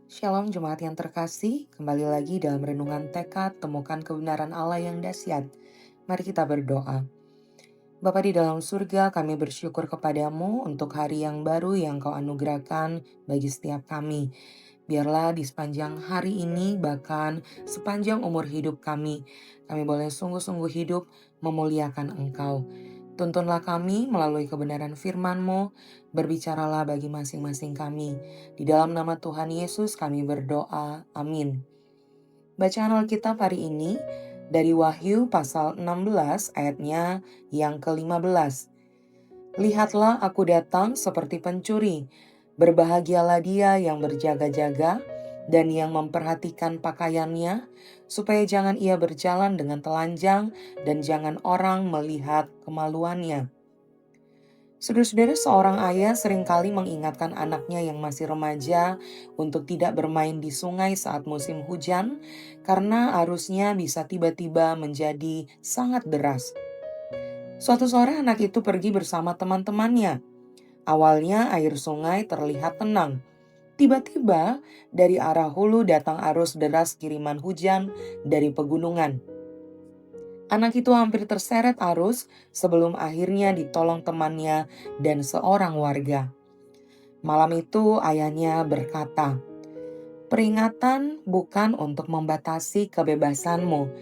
Shalom jemaat yang terkasih, kembali lagi dalam renungan tekad temukan kebenaran Allah yang dahsyat. Mari kita berdoa. Bapa di dalam surga, kami bersyukur kepadamu untuk hari yang baru yang kau anugerahkan bagi setiap kami. Biarlah di sepanjang hari ini, bahkan sepanjang umur hidup kami boleh sungguh-sungguh hidup memuliakan Engkau. Tuntunlah kami melalui kebenaran firman-Mu, berbicaralah bagi masing-masing kami. Di dalam nama Tuhan Yesus kami berdoa, amin. Bacaan Alkitab hari ini dari Wahyu pasal 16 ayatnya yang ke-15. Lihatlah aku datang seperti pencuri, berbahagialah dia yang berjaga-jaga dan yang memperhatikan pakaiannya, supaya jangan ia berjalan dengan telanjang dan jangan orang melihat kemaluannya. Saudara-saudara, seorang ayah seringkali mengingatkan anaknya yang masih remaja untuk tidak bermain di sungai saat musim hujan karena arusnya bisa tiba-tiba menjadi sangat deras. Suatu sore anak itu pergi bersama teman-temannya. Awalnya air sungai terlihat tenang. Tiba-tiba dari arah hulu datang arus deras kiriman hujan dari pegunungan. Anak itu hampir terseret arus sebelum akhirnya ditolong temannya dan seorang warga. Malam itu ayahnya berkata, "Peringatan bukan untuk membatasi kebebasanmu,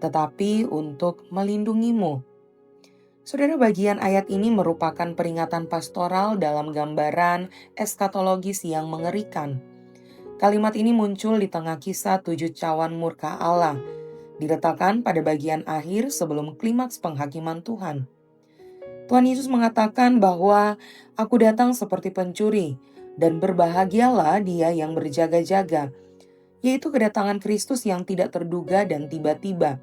tetapi untuk melindungimu." Saudara, bagian ayat ini merupakan peringatan pastoral dalam gambaran eskatologis yang mengerikan. Kalimat ini muncul di tengah kisah 7 cawan murka Allah, diletakkan pada bagian akhir sebelum klimaks penghakiman Tuhan. Tuhan Yesus mengatakan bahwa aku datang seperti pencuri, dan berbahagialah dia yang berjaga-jaga, yaitu kedatangan Kristus yang tidak terduga dan tiba-tiba.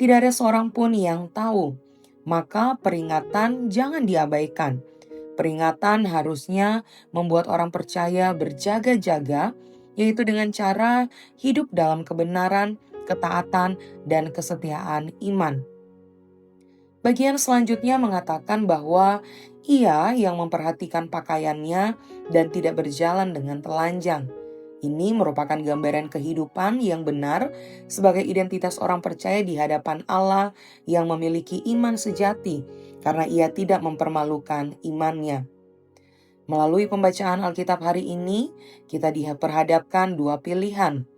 Tidak ada seorang pun yang tahu, maka peringatan jangan diabaikan. Peringatan harusnya membuat orang percaya berjaga-jaga, yaitu dengan cara hidup dalam kebenaran, ketaatan, dan kesetiaan iman. Bagian selanjutnya mengatakan bahwa ia yang memperhatikan pakaiannya dan tidak berjalan dengan telanjang. Ini merupakan gambaran kehidupan yang benar sebagai identitas orang percaya di hadapan Allah yang memiliki iman sejati, karena ia tidak mempermalukan imannya. Melalui pembacaan Alkitab hari ini, kita diperhadapkan dua pilihan.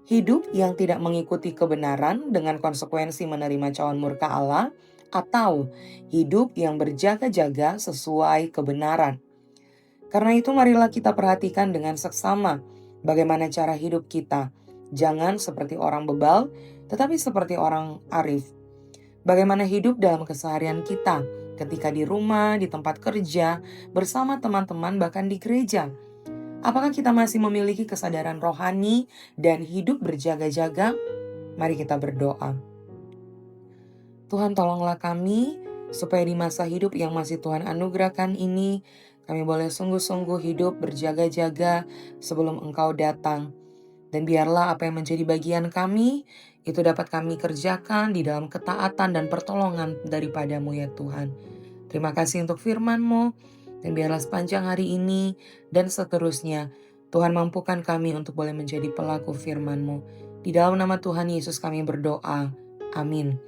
Hidup yang tidak mengikuti kebenaran dengan konsekuensi menerima cawan murka Allah, atau hidup yang berjaga-jaga sesuai kebenaran. Karena itu marilah kita perhatikan dengan seksama bagaimana cara hidup kita. Jangan seperti orang bebal, tetapi seperti orang arif. Bagaimana hidup dalam keseharian kita, ketika di rumah, di tempat kerja, bersama teman-teman, bahkan di gereja. Apakah kita masih memiliki kesadaran rohani dan hidup berjaga-jaga? Mari kita berdoa. Tuhan, tolonglah kami supaya di masa hidup yang masih Tuhan anugerahkan ini, kami boleh sungguh-sungguh hidup berjaga-jaga sebelum Engkau datang. Dan biarlah apa yang menjadi bagian kami, itu dapat kami kerjakan di dalam ketaatan dan pertolongan daripada-Mu ya Tuhan. Terima kasih untuk firman-Mu, dan biarlah sepanjang hari ini dan seterusnya, Tuhan mampukan kami untuk boleh menjadi pelaku firman-Mu. Di dalam nama Tuhan Yesus kami berdoa. Amin.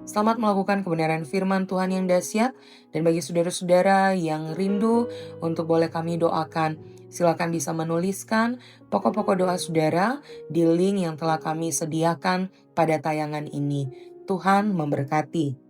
Selamat melakukan kebenaran firman Tuhan yang dahsyat, dan bagi saudara-saudara yang rindu untuk boleh kami doakan, silakan bisa menuliskan pokok-pokok doa saudara di link yang telah kami sediakan pada tayangan ini. Tuhan memberkati.